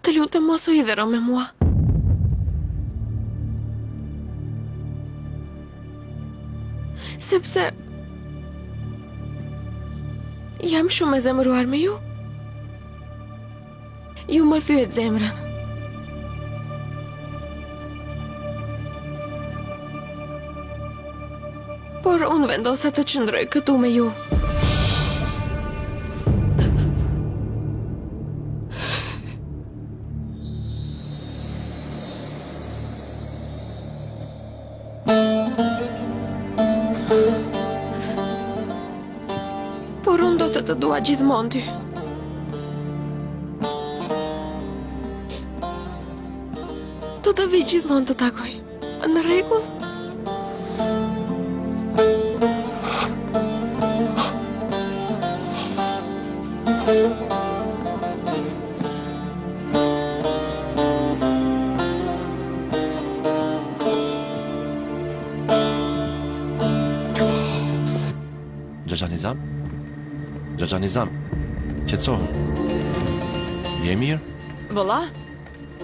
Të lutem mos u hidhero me mua. Sepse jam shumë e zemëruar me ju. Ju më thyet zemrën. Por unë vendosa të qëndroj këtu me ju. Por unë do të dua gjithmonë ty. Do të vi gjithmonë të takoj. Në rregull? Xhaxha Nizam, qetësohu. Je mirë? Vëlla,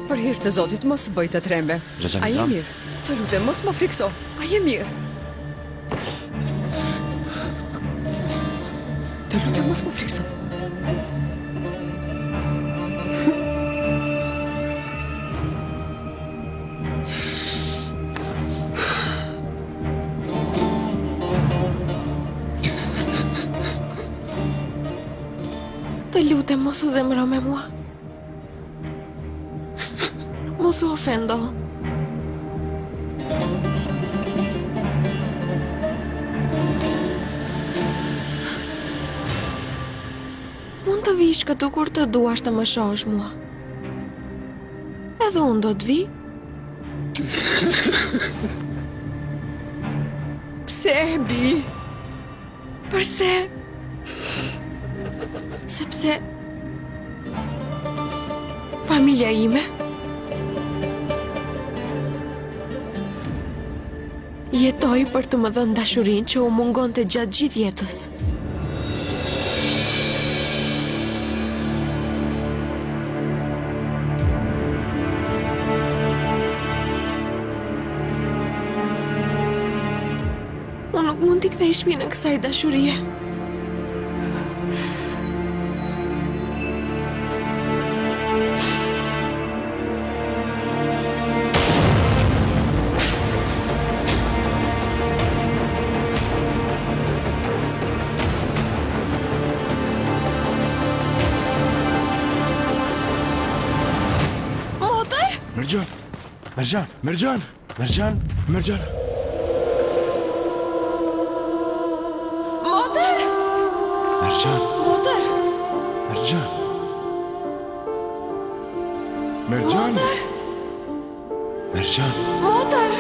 për hir të Zotit mos bëj të trembe. Xhaxha A je Nizam? mirë? Të lutem mos më frikso. A je mirë? Të lutem mos më frikso. Të lutem mos u zemëro me mua. Mos u ofendo. Mund të vish këtu kur të duash të më shohësh mua. Edhe unë do të vi. Pse, Bi? Përse? Sepse familja ime jetoi për të më dhënë dashurinë që u mungonte gjatë gjithë jetës. Unë nuk mund t'i kthej shpinën kësaj dashurie. Mercan! Motor! Mercan! Motor! Mercan! Mercan! Motor! Mercan! Motor!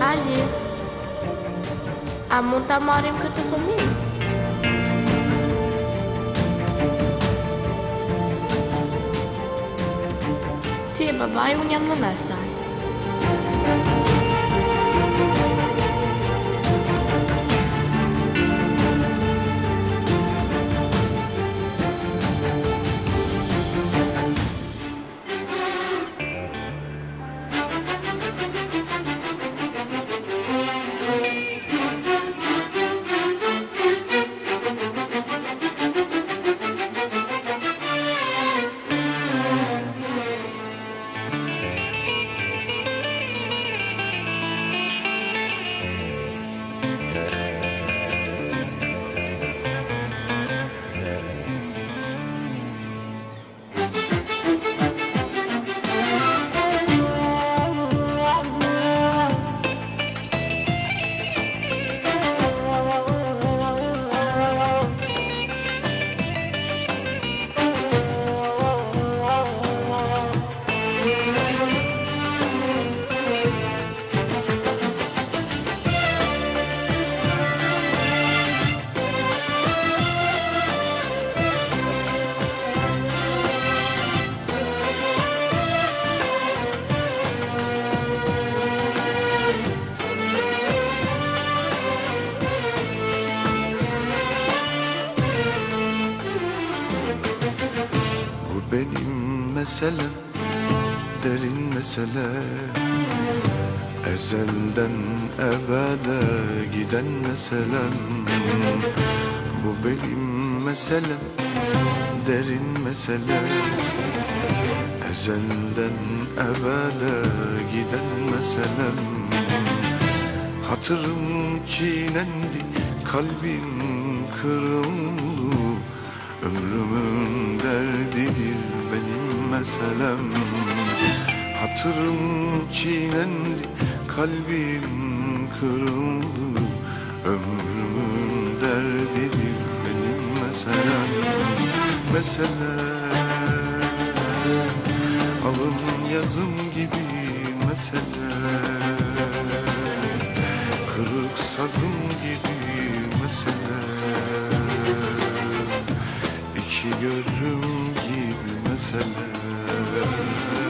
Ali, a mund ta marrim këtë fëmijë? Ti e babai, unë jam nëna e saj. benim meselem, derin mesele. Ezelden ebede giden meselem. Bu benim meselem, derin mesele. Ezelden ebede giden meselem. Hatırım çiğnendi, kalbim kırıldı. Ömrümün derdidir benim meselem. Hatırım çiğnendi, kalbim kırıldı. Ömrümün derdidir benim meselem. Meselem, alın yazım gibi meselem. Kırık sazım gibi meselem. İki gözüm gibi meselem.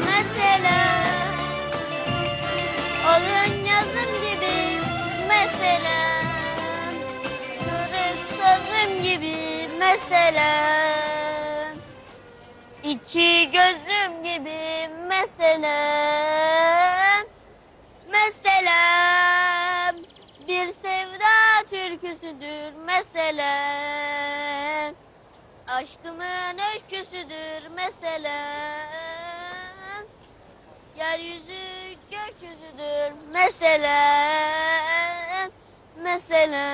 Mesela alın yazım gibi mesela, kırık sazım gibi mesela, iki gözüm gibi mesela, mesela bir sevda türküsüdür mesela, aşkımın öyküsüdür mesela. Yeryüzü gökyüzüdür mesela, mesela.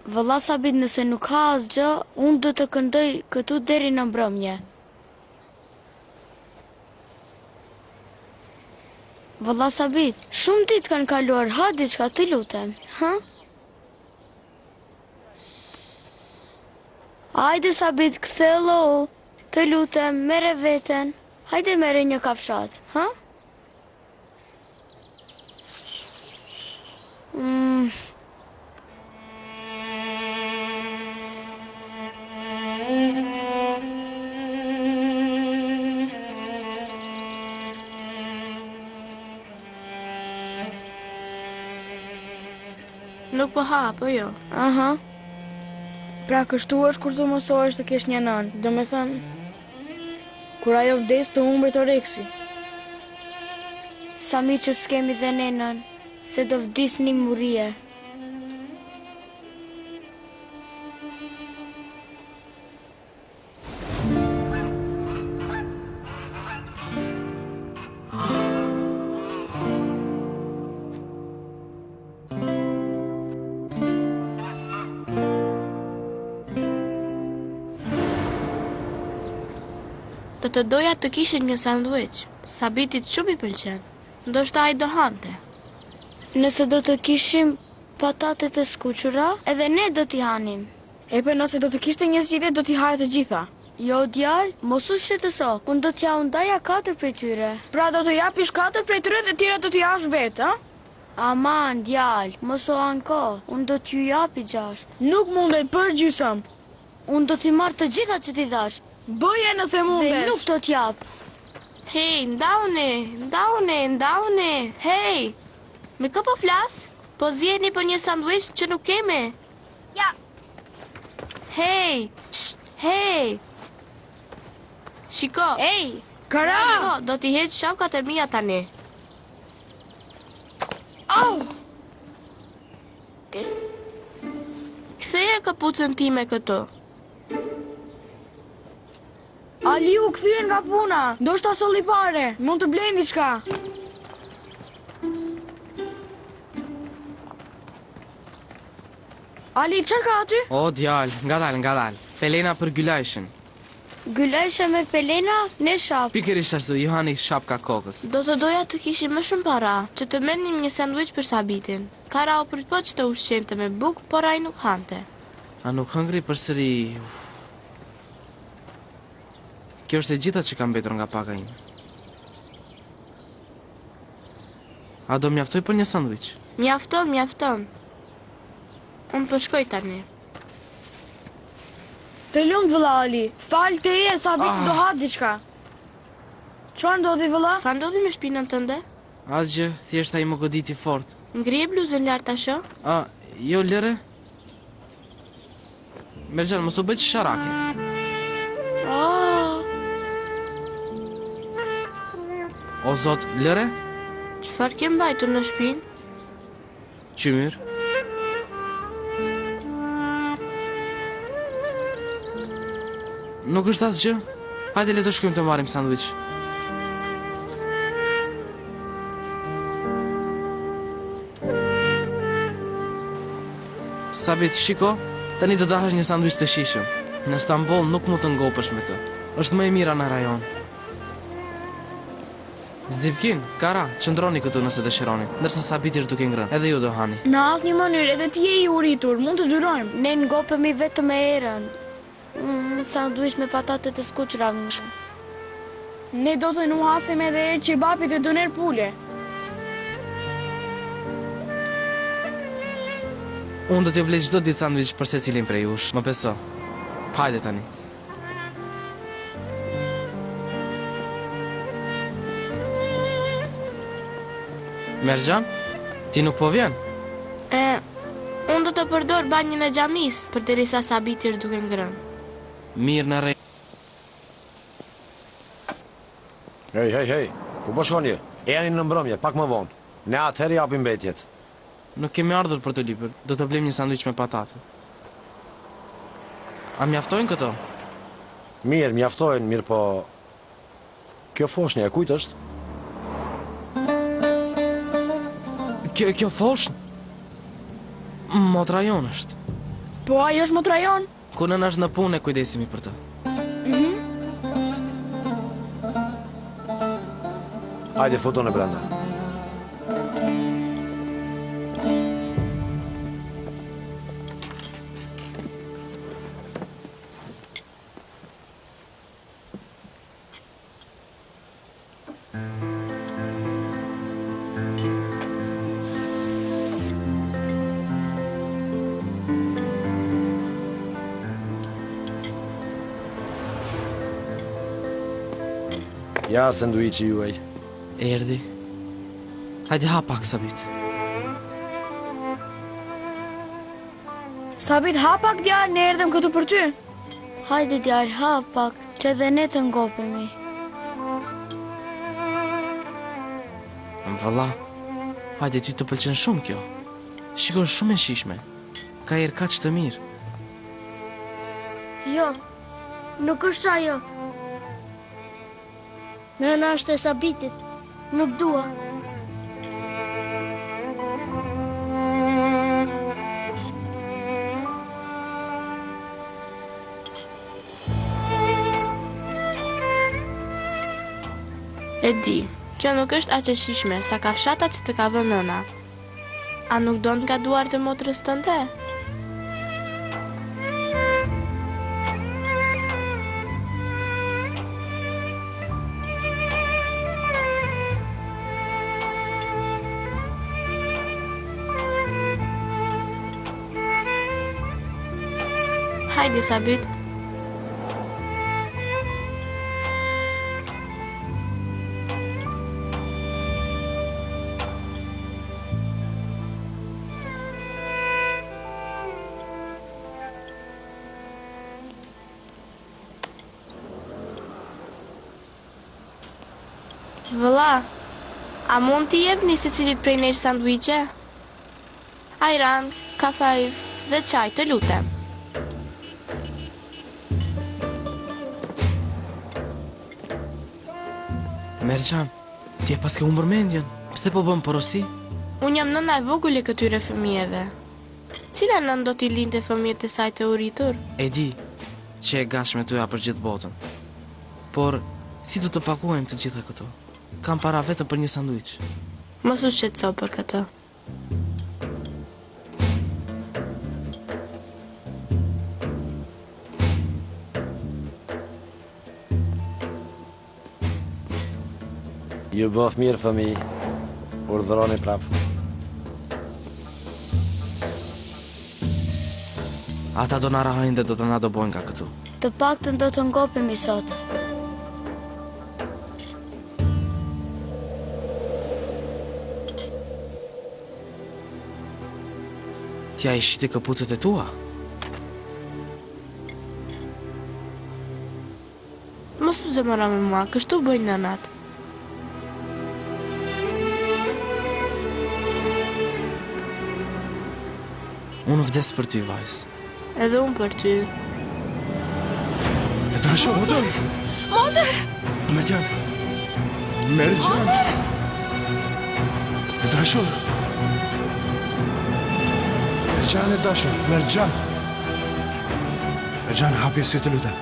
Valla Sabit, nëse nuk ka asgjë, unë do të këndoj këtu deri në mbrëmje. Valla Sabit, shumë ditë kanë kaluar, ha diçka, të lutem, ha? Hajde Sabit, kthelo, të lutem, mere veten. Hajde mere një kafshat, ha? Nuk po ha, po jo. Aha. Pra kështu është kur të mësohesh të kesh një nënë. Do me thënë, kur ajo vdes të humbet oreksi. Sa mi që s'kemi dhe nenën, se do vdisni murie. Do të doja të kishin një sanduiç. Sabitit shumë i pëlqen. Ndoshta ai do hante. Nëse do të kishim patatet e skuqura, edhe ne do t'i hanim. E për nëse do të kishte një zgjidhje, do t'i haje të gjitha. Jo, djalë, mos u shqetëso, unë do t'ja undaja 4 prej tyre. Pra do të japish 4 prej tyre dhe tjera do t'i jash vetë, ha? Aman, djalë, mos o anko, unë do t'ju japi 6. Nuk mundet për gjysëm. Unë do t'i marrë të gjitha që t'i dash, Bëje nëse dhe mundesh. nuk do t'jap. Hej, ndaune, hej! Me kë po flas? Po zjeni për një sanduiç që nuk keme. Ja. Hej, hej! Shiko, Ej, Kara! shiko, do t'i heq shapkat e mia tani. Au! Ktheje kapucën time këtu. Ali u kthyen nga puna. Ndoshta solli pare. Mund të blejnë diçka. Ali, çfarë ka aty? O, djalë, nga dal. Felena për Gylajshin. Gylajsha me Pelena, ne shap. Pikërisht ashtu, Johani shapka kokës. Do të doja të kishim më shumë para, që të merrnim një sanduiç për Sabitin. Kara u prit po që të ushqente me bukë, por ai nuk hante. A nuk hëngri përsëri? Kjo është e gjitha që kam mbetur nga paka ime. A do mjaftoj për një sanduiç? Mjafton. Unë po shkoj tani. Të lumt vëlla Ali. Fal teje sa vit do ha diçka. Çfarë ndodhi vëlla? Fa ndodhi me shpinën tënde? Asgjë, thjesht ai më goditi fort. Ngrije bluzën lart asho? Jo, lëre. Merxhan, mos u bëj sharake. O zot, lëre? Çfarë ke mbajtur në shtëpinë? Qymyr? Nuk është asgjë? Hajde le të shkojmë të marrim sandwich. Sabit, shiko, tani të dahesh një sandwich të shishëm. Në Stamboll nuk mund të ngopësh me të. Është më e mira në rajon. Zipkin, Kara, qëndroni këtu nëse dëshironi, ndërsa Sabiti është duke ngrënë, edhe ju do hani. Në asnjë mënyrë, edhe ti je i uritur, mund të dyrojmë. Ne ngopemi vetëm e erën. Sanduiç me patate të skuqura. Ne do të nuhasim edhe erë qebapi dhe doner pule. Unë do t'ju blej çdo ditë sandwich për secilin prej jush, më beso. Hajde tani. Merxhan, ti nuk po vjen? Unë do të përdor banjën e xhamis përderisa Sabiti është duke ngrënë. Mirë në rej. Hej, ku po shkoni? Eni në mbrëmje, pak më vonë. Ne atëherë japim mbetjet. Nuk kemi ardhur për të lypur, do të blejmë një sanduiç me patate. A mjaftojnë këto? Mirë, mjaftojnë, mirë po... Kjo foshnja e kujt është? Kjo foshn? Motrajon është. Po ai është motrajon? Kur nëna është në punë, kujdesemi për të. Hajde, futo në brenda. Ja, sanduiçi juaj. Erdi. Hajde ha pak, Sabit. Sabit, ha pak djalë, ne erdhëm këtu për ty. Hajde djalë, ha pak, që edhe ne të ngopemi. Valla, hajde ty të pëlqen shumë kjo. Shiko, është shumë e shishme. Ka erë kaq të mirë. Jo, nuk është ajo. Nëna është e Sabitit. Nuk dua. E di, kjo nuk është aq e shishme sa kafshata që të ka vënë nëna. A nuk do nga duart e motrës tënde? Hajde, Sabit. Vëlla, a mund t'i jep një secilit prej nesh sanduiqe? Ajran, kafaj dhe çaj, të lutem. Merxhan, ti e paske humbur mendjen. Pse po bën porosi? Unë jam nëna e vogël e këtyre fëmijëve. Cila nën do t'i linte fëmijët e saj të uritur? E di që e gatshme të ja për gjithë botën. Por, si do të paguajmë të gjitha këto? Kam para vetëm për një sanduiç. Mos u shqetëso për këtë. Ju bëf mirë, fëmi. Urdhëroni prapë. Ata do na rahojnë dhe do të na dobojnë nga këtu. Të paktën do të ngopemi sot. Tja i shiti këpucët e tua? Mos u zemëra me mua, kështu bëjnë nënat. Unë vdes për ty, vajzë. Edhe unë për ty. E dashur, Motor! Mercan. Mercan. E dashur. Mercan e dashur, Mercan. Mercan, hapi sy të lutem.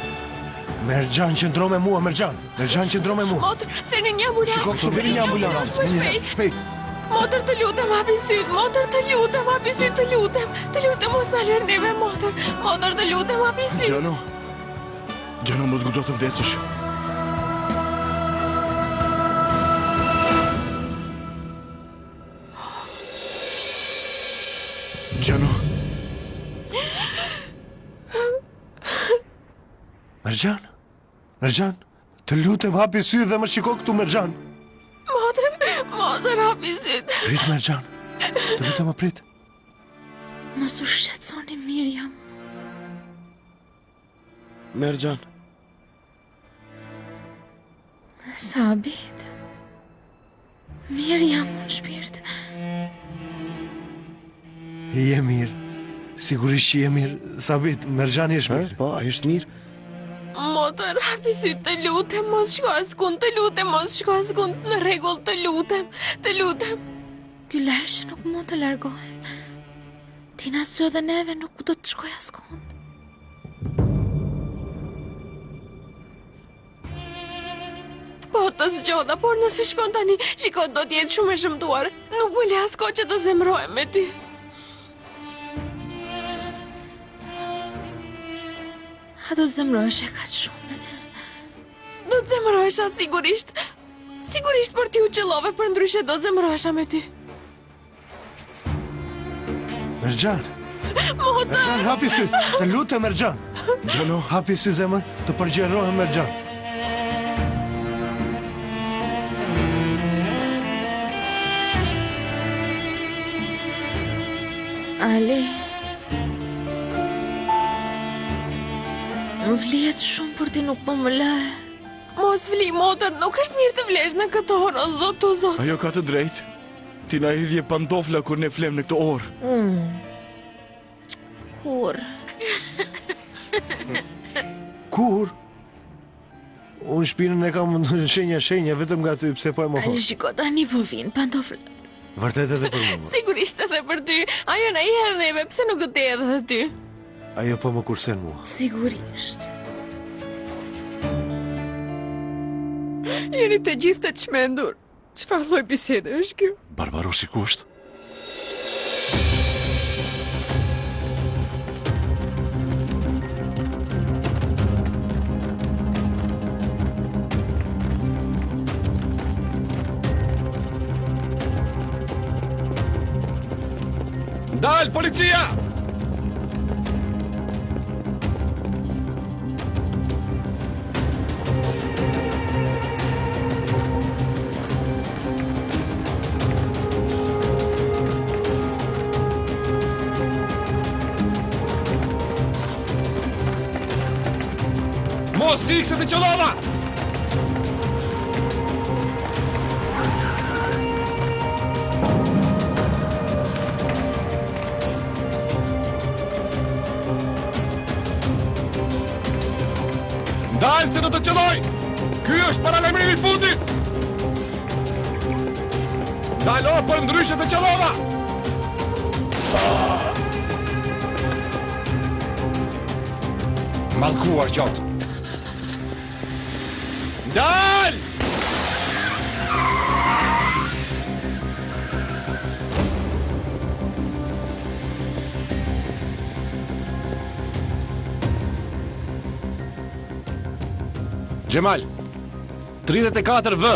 Mercan, qëndro me mua, Mercan. Mercan, qëndro me mua. Motor, thirrni një ambulancë. Shiko këtu, vini një ambulancë. Më shpejt. Shpejt. Motor, të lutem, hapi syt. Motor, të lutem, hapi syt, të lutem. Të lutem, mos na lër neve, motor. Motor, të lutem, hapi syt. Gjano. Gjano, mos do të vdesësh. Gjano. Mercan. Mercan. Të lutem, hapi sy dhe më shiko këtu, Mercan. Motor, hapi syt. Prit, Mercan. Të lutem, më prit. Mos u shqetësoni, Miriam. Mercan. Sabit. Miriam, në shpirt. Je mirë. Sigurisht që je mirë. Sabit, Mergjani është mirë. Po, ai është mirë. Motor, hapi syt, të lutem, mos shko askund, të lutem, mos shko askund, në rregull, të lutem, të lutem. Ky lërshë nuk mund të largohem. Tina së dhe neve nuk do të shkoj askund. Po, të zgjoda, por nëse shkon tani, shiko do t'jetë shumë e shëmtuar. Nuk më le asko që të zemrohem me ty. A do të zemrohesh e kaq shumë? Do të zemrohesha sigurisht. Sigurisht për ty u qëllove, për ndryshe do të zemrohesha me ty. Mergjan. Motor! Mergjan, hapi sy. Të lutem, Mergjan. Gjano, hapi sy zemën, të përgjerohem, Mergjan. Ali, më vlihet shumë për ti nuk po më lahe. Mos vli, motor, nuk është mirë të vlesh në këtë orë, o zot, o zot. Ajo ka të drejtë. Ti na hidhje pantofla kur ne flem në këtë orë. Kur? Kur? Unë shpinën e kam në shenja vetëm nga ty, pse po e më Ali, hoj. shiko tani po vinë pantofla. Vërtet edhe për mua. Sigurisht edhe për ty. Ajo na i hedh neve, pse nuk do të hedh edhe ty? Ajo po më kursen mua. Sigurisht. Jeni të gjithë të çmendur. Çfarë lloj bisede është kjo? Barbarosi kusht. Dal, policia! Mos ikse të qëllova! Dalë se do të qëlloj! Ky është paralajmërimi i fundit! Dalë o, për ndryshe të qëllova! Mallkuar qoftë! Dalë! Gjemal, 34V,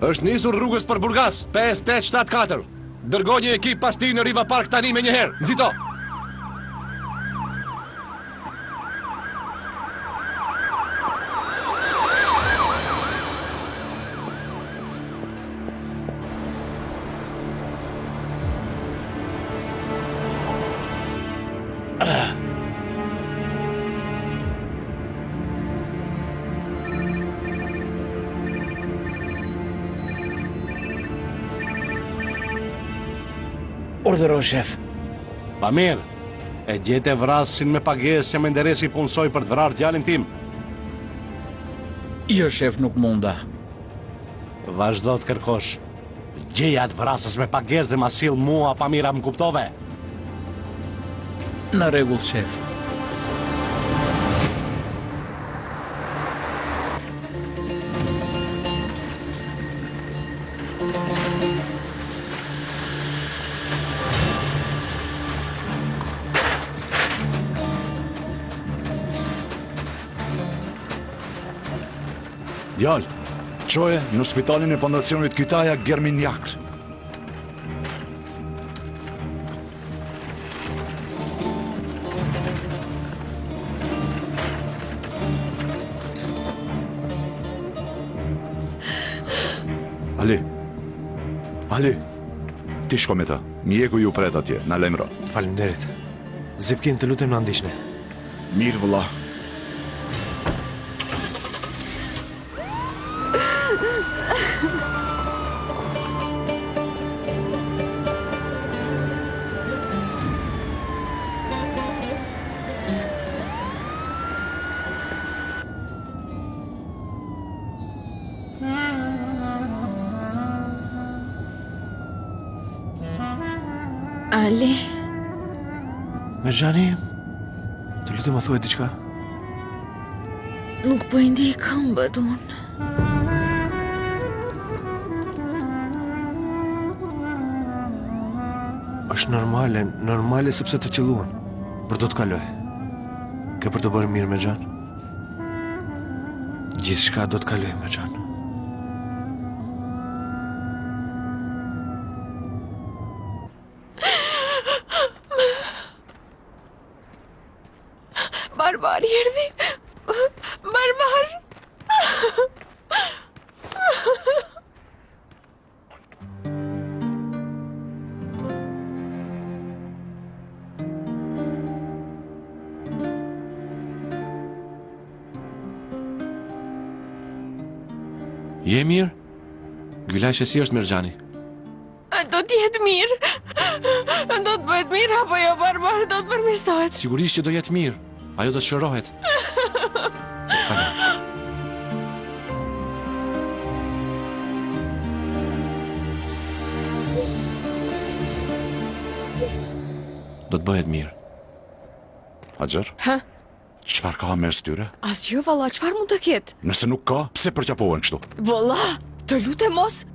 është nisur rrugës për Burgas, 5874. Dërgoj një ekip pas ti në Riva Park tani me njëherë, nxito! Urdhëro, shef. Pa mirë, E gjete vrasin me pagesë që me nderesi punësoj për të vrarë djalin tim. Jo, shef, nuk munda. Vazhdo të kërkosh. Gjeja të vrasës me pagesë dhe ma sill mua pa mira, më kuptove? Në rregull, shef. Djalë, qoje në spitalin e fondacionit Kytaja Germinjak. Ali, ti shko me ta, mjeku ju pret atje, na lemro. Faleminderit. Zipkin, të lutem na ndiqni. Mirë vëlla. Ali, Mergjani, të lutem më thuaj diçka. nuk po i ndi këmbët unë. Është normale sepse të qelluan. Por do të kaloj. Ke për të bërë mirë me Gjan? Gjithçka do të kaloj me Gjan. Barbar erdhi. Barbar. Je mirë? Gylashe si është Mergjani? Do t'jetë mirë. Do të bëhet mirë apo jo, Barbar, do të përmirësohet. Sigurisht që do jetë mirë. Ajo do të shërohet. Do të kaloj. Do të bëhet mirë. Haxher? Ha? Çfarë ka mes tyre? Asgjë valla, çfarë mund të ketë? Nëse nuk ka, pse përqapohen kështu? Valla, të lutem mos.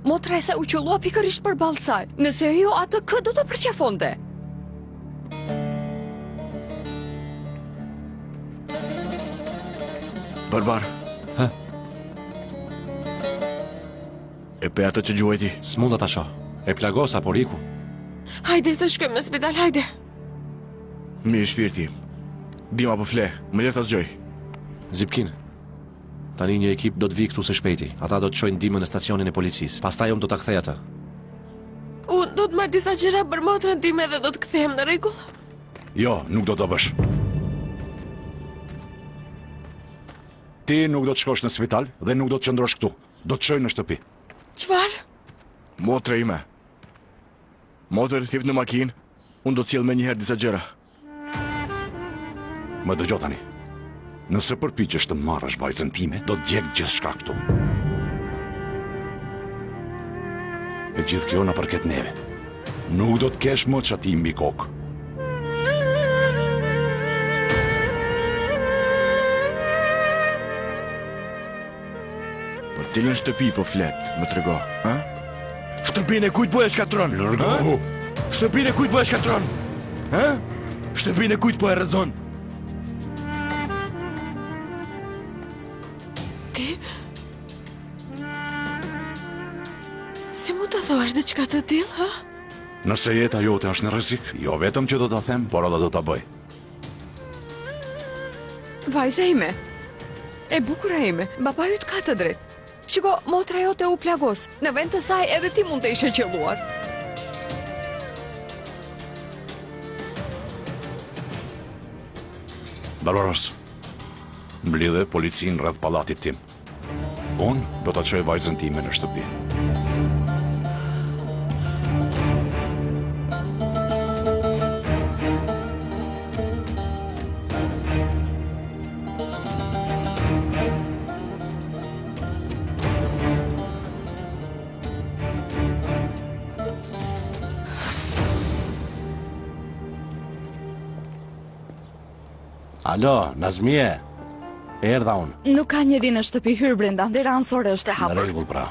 Motra e sa u qullua pikërisht për ballsaj. Nëse jo, atë kë do të përqafonte. Barbar. Hë? E pe atë që gjuajti. S'munda ta shoh. E plagosa, por iku. Hajde të shkojmë në spital, hajde. Mirë shpirti. Bima po fle, më lërë të zgjoj. Zipkin. Tani një ekip do të vi këtu së shpejti. Ata do të çojnë ndihmën në stacionin e policisë. Pastaj unë do ta kthej atë. Unë do të marr disa gjëra për motrën time dhe do të kthehem në rregull. Jo, nuk do të bësh. Ti nuk do të shkosh në spital dhe nuk do të qëndrosh këtu. Do të çojnë në shtëpi. Çfarë? Motra ime. Motër, hip në makinë. Unë do të sjell më një herë disa gjëra. Më dëgjoj tani. Nëse përpiqesh të marrësh vajzën time, do të djeg gjithçka këtu. E gjithë kjo na përket neve. Nuk do të kesh më çati mbi kokë. Për cilën shtëpi po flet, më trego, ha? Shtëpinë e kujt po e shkatron? Lërgohu! Shtëpinë e kujt po e shkatron? Ha? Shtëpinë e kujt po e rrezon? Ti? Si mund të thuash diçka të tillë, ha? Nëse jeta jote është në rrezik, jo vetëm që do ta them, por edhe do ta bëj. Vajza ime. E bukura ime, baba yt ka të drejtë. Shiko, motra jote u plagos. Në vend të saj edhe ti mund të ishe qelluar. Barbaros, mblidhe policin rreth pallatit tim. Unë do ta çoj vajzën time në shtëpi. Alo, Nazmie. Erdha unë. Nuk ka njeri në shtëpi hyrë brenda, dera ansore është e Në hapur. rregull pra.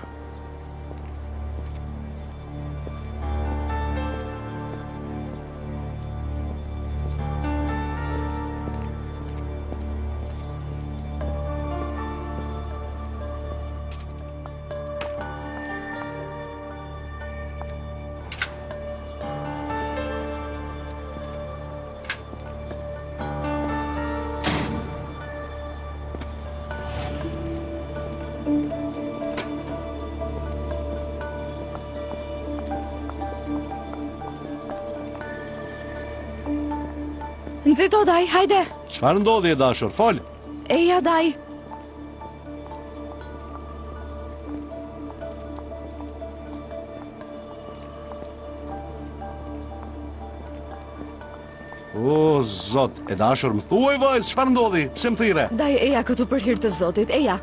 Nxito daj, hajde. Çfarë ndodhi e dashur? Fol. Eja daj. O, zot, e dashur, më thuaj vajzë, çfarë ndodhi? Pse më thire? Daj eja këtu për hir të Zotit, eja.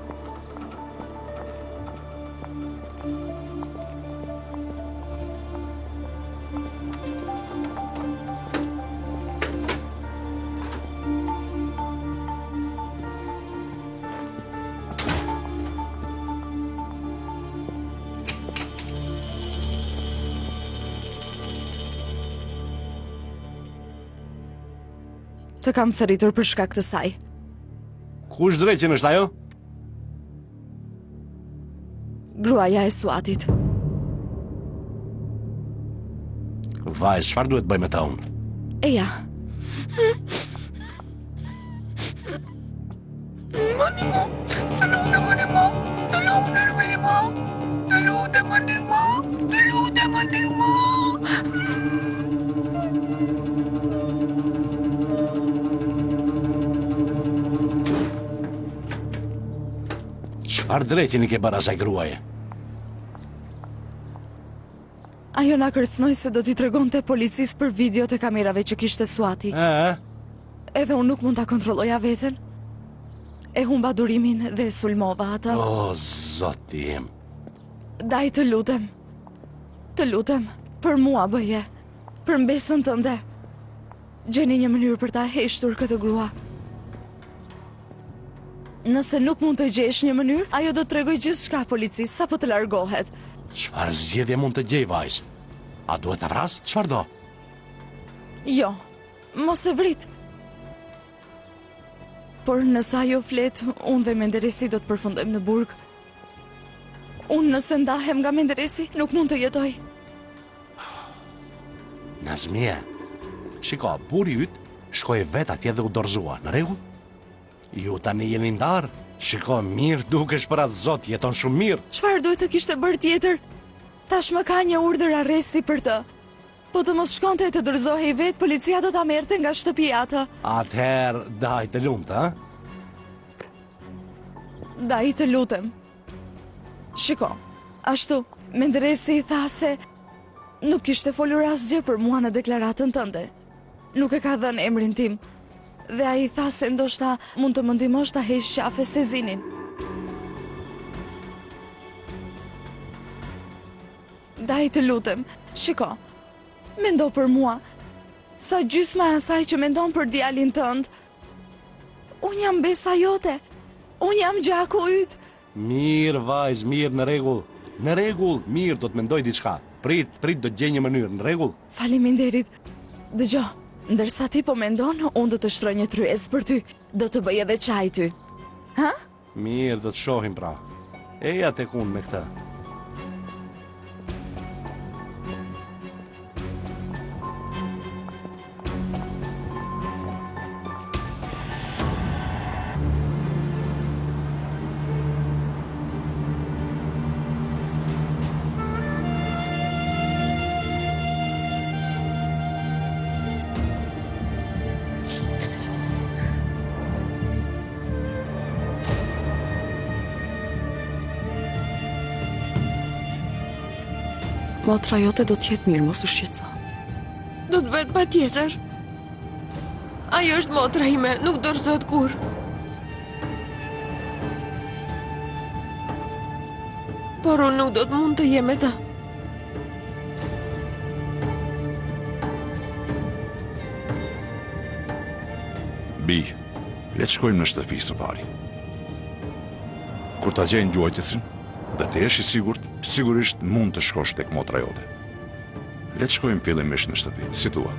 Të kam thëritur për shkak të saj. Kush drejtjen është ajo? Gruaja e Suatit. Vajzë, çfarë duhet bëj me ta unë? Eja. Çfarë drejtjen i ke bërë asaj gruaje? Ajo na kërcënoi se do t'i tregonte policisë për videot e kamerave që kishte Suati. Edhe unë nuk mund ta kontrolloja veten. E humba durimin dhe sulmova atë. O, zoti im. Daj të lutem. Të lutem, për mua bëje. Për mbesën tënde. Gjeni një mënyrë për ta heshtur këtë grua. Nëse nuk mund të gjesh një mënyrë, ajo do të tregoj gjithçka policisë sapo të largohet. Çfarë zgjedhje mund të gjej vajzë? A duhet ta vras? Çfarë do? Jo, mos e vrit. Por nëse ajo flet, unë dhe Menderesi do të përfundojmë në burg. Unë nëse ndahem nga Menderesi, nuk mund të jetoj. Nazmie, shiko, buri yt shkoi vet atje dhe u dorëzua, në rregull? Ju tani jeni ndarë. Shiko, mirë dukesh për atë zot, jeton shumë mirë. Çfarë duhet të kishte bërë tjetër? Tash më ka një urdhër arresti për të. Po të mos shkonte të dorëzohej vet, policia do ta merrte nga shtëpia atë. Atëherë, daj të lumt, ha? Daj të lutem. Shiko, ashtu, Menderesi i tha se nuk kishte folur asgjë për mua në deklaratën tënde. Nuk e ka dhënë emrin tim. Dhe a i tha se ndoshta mund të më ndihmosh ta heq qafe Sezinin. Daj të lutem, shiko, mendo për mua, sa gjysma e asaj që mendon për djalin tënd. Unë jam besa jote, unë jam gjaku yt. Mirë, vajzë, mirë, në rregull. Në rregull, mirë, do të mendoj diçka. Prit, do të gjej një mënyrë, në rregull. Faleminderit. Dëgjoj. Ndërsa ti po mendon, unë do të shtroj një tryez për ty. Do të bëj edhe çaj ty. Ha? Mirë, do të shohim pra. Eja tek unë me këtë. Motra jote do t'jetë mirë, mos u shqetëso. Do të bëhet patjetër. Ajo është motra ime, nuk dorëzohet kur. Por unë nuk do të mund të jem me ta. Bi, Le të shkojmë në shtëpi së pari. Kur ta gjejnë luajtësin dhe të jesh i sigurt, sigurisht mund të shkosh tek motra jote. Le të shkojmë fillimisht në shtëpi, si thua.